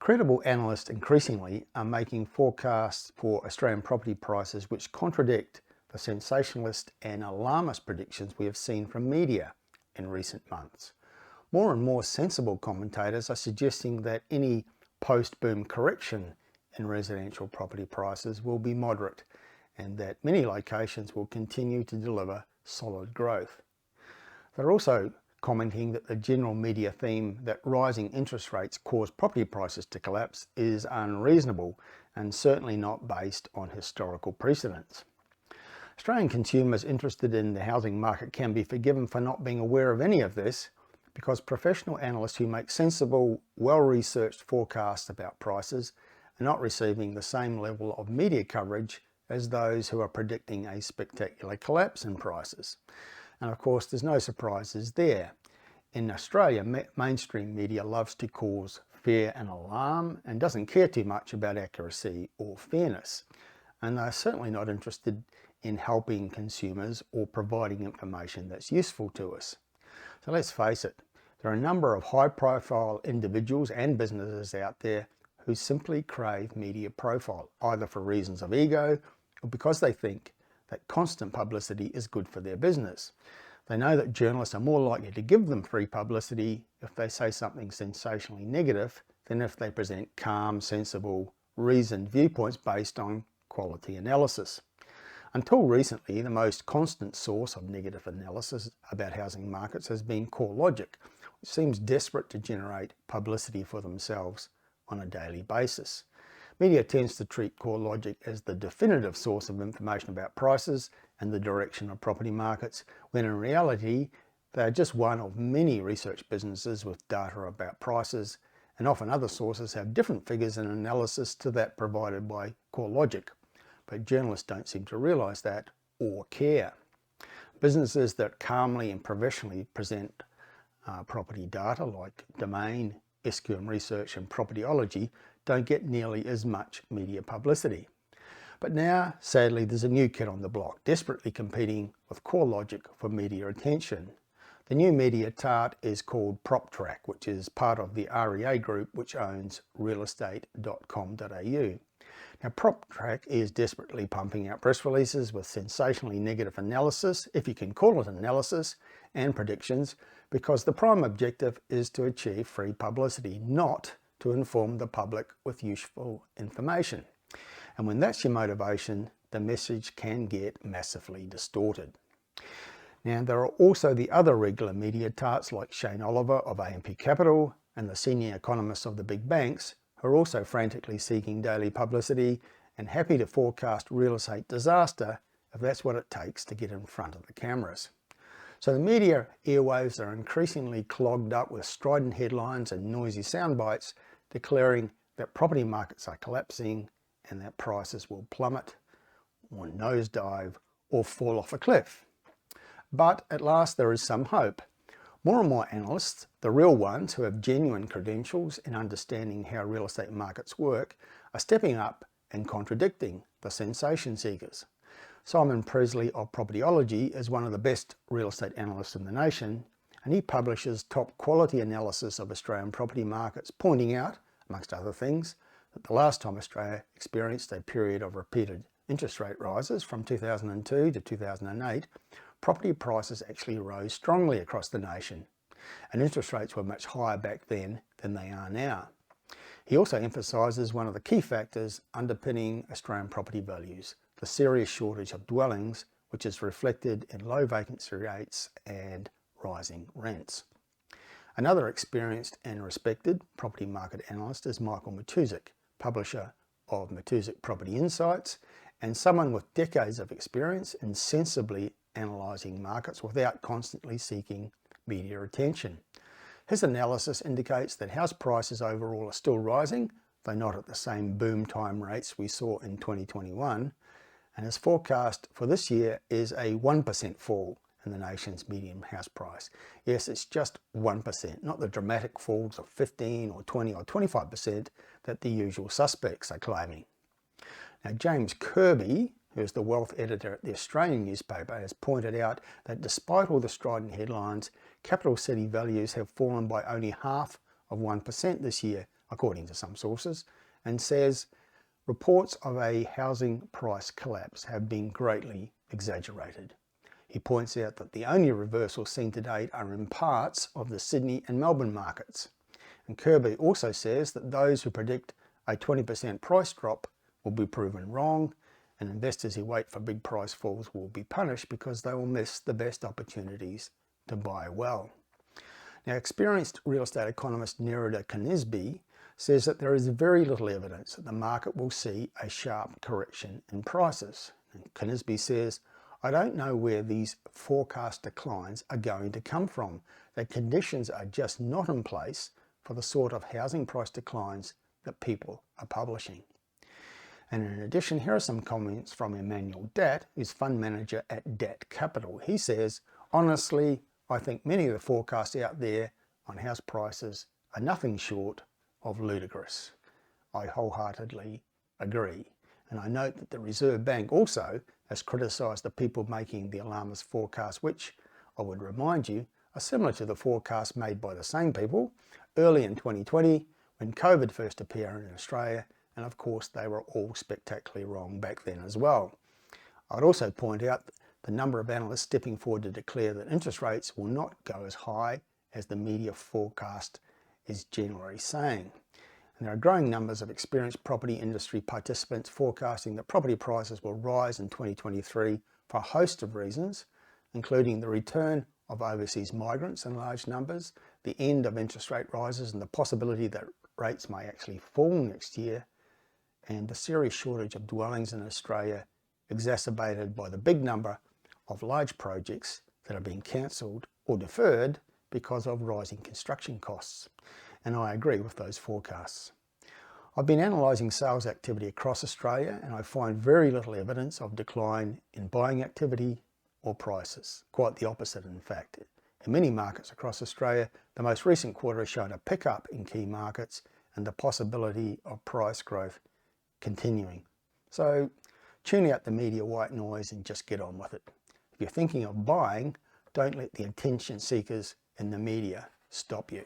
Credible analysts increasingly are making forecasts for Australian property prices which contradict the sensationalist and alarmist predictions we have seen from media in recent months. More and more sensible commentators are suggesting that any post-boom correction in residential property prices will be moderate and that many locations will continue to deliver solid growth. They're also commenting that the general media theme that rising interest rates cause property prices to collapse is unreasonable and certainly not based on historical precedents. Australian consumers interested in the housing market can be forgiven for not being aware of any of this because professional analysts who make sensible, well-researched forecasts about prices are not receiving the same level of media coverage as those who are predicting a spectacular collapse in prices. And of course, there's no surprises there. In Australia, mainstream media loves to cause fear and alarm and doesn't care too much about accuracy or fairness. And they're certainly not interested in helping consumers or providing information that's useful to us. So let's face it, there are a number of high-profile individuals and businesses out there who simply crave media profile, either for reasons of ego or because they think that constant publicity is good for their business. They know that journalists are more likely to give them free publicity if they say something sensationally negative than if they present calm, sensible, reasoned viewpoints based on quality analysis. Until recently, the most constant source of negative analysis about housing markets has been CoreLogic, which seems desperate to generate publicity for themselves on a daily basis. Media tends to treat CoreLogic as the definitive source of information about prices and the direction of property markets, when in reality they are just one of many research businesses with data about prices, and often other sources have different figures and analysis to that provided by CoreLogic. But journalists don't seem to realise that or care. Businesses that calmly and professionally present property data like Domain, SQM Research and Propertyology don't get nearly as much media publicity. But now, sadly, there's a new kid on the block, desperately competing with CoreLogic for media attention. The new media tart is called Proptrack, which is part of the REA group, which owns realestate.com.au. Now, Proptrack is desperately pumping out press releases with sensationally negative analysis, if you can call it analysis, and predictions, because the prime objective is to achieve free publicity, not to inform the public with useful information. And when that's your motivation, the message can get massively distorted. Now, there are also the other regular media tarts like Shane Oliver of AMP Capital and the senior economists of the big banks, who are also frantically seeking daily publicity and happy to forecast real estate disaster if that's what it takes to get in front of the cameras. So the media airwaves are increasingly clogged up with strident headlines and noisy sound bites declaring that property markets are collapsing and that prices will plummet or nosedive or fall off a cliff. But at last there is some hope. More and more analysts, the real ones who have genuine credentials in understanding how real estate markets work, are stepping up and contradicting the sensation seekers. Simon Presley of Propertyology is one of the best real estate analysts in the nation, and he publishes top quality analysis of Australian property markets, pointing out, amongst other things, that the last time Australia experienced a period of repeated interest rate rises from 2002 to 2008, property prices actually rose strongly across the nation, and interest rates were much higher back then than they are now. He also emphasises one of the key factors underpinning Australian property values, the serious shortage of dwellings, which is reflected in low vacancy rates and rising rents. Another experienced and respected property market analyst is Michael Matuzik, publisher of Matuzik Property Insights, and someone with decades of experience in sensibly analysing markets without constantly seeking media attention. His analysis indicates that house prices overall are still rising, though not at the same boom time rates we saw in 2021, and his forecast for this year is a 1% fall in the nation's median house price. Yes, it's just 1%, not the dramatic falls of 15 or 20 or 25% that the usual suspects are claiming. Now, James Kirby, who is the wealth editor at the Australian newspaper, has pointed out that despite all the strident headlines, capital city values have fallen by only half of 1% this year, according to some sources, and says reports of a housing price collapse have been greatly exaggerated. He points out that the only reversals seen to date are in parts of the Sydney and Melbourne markets. And Kirby also says that those who predict a 20% price drop will be proven wrong, and investors who wait for big price falls will be punished because they will miss the best opportunities to buy well. Now, experienced real estate economist Ryder says that there is very little evidence that the market will see a sharp correction in prices. And Knisby says, I don't know where these forecast declines are going to come from. The conditions are just not in place for the sort of housing price declines that people are publishing. And in addition, here are some comments from Emmanuel Dat, who's fund manager at Dat Capital. He says, honestly, I think many of the forecasts out there on house prices are nothing short of ludicrous. I wholeheartedly agree. And I note that the Reserve Bank also has criticised the people making the alarmist forecasts, which, I would remind you, are similar to the forecasts made by the same people early in 2020 when COVID first appeared in Australia, and of course they were all spectacularly wrong back then as well. I'd also point out the number of analysts stepping forward to declare that interest rates will not go as high as the media forecast is generally saying. And there are growing numbers of experienced property industry participants forecasting that property prices will rise in 2023 for a host of reasons, including the return of overseas migrants in large numbers, the end of interest rate rises and the possibility that rates may actually fall next year, and the serious shortage of dwellings in Australia exacerbated by the big number of large projects that are being cancelled or deferred because of rising construction costs. And I agree with those forecasts. I've been analysing sales activity across Australia and I find very little evidence of decline in buying activity or prices. Quite the opposite, in fact. In many markets across Australia, the most recent quarter has shown a pickup in key markets and the possibility of price growth continuing. So tune out the media white noise and just get on with it. If you're thinking of buying, don't let the attention seekers in the media stop you.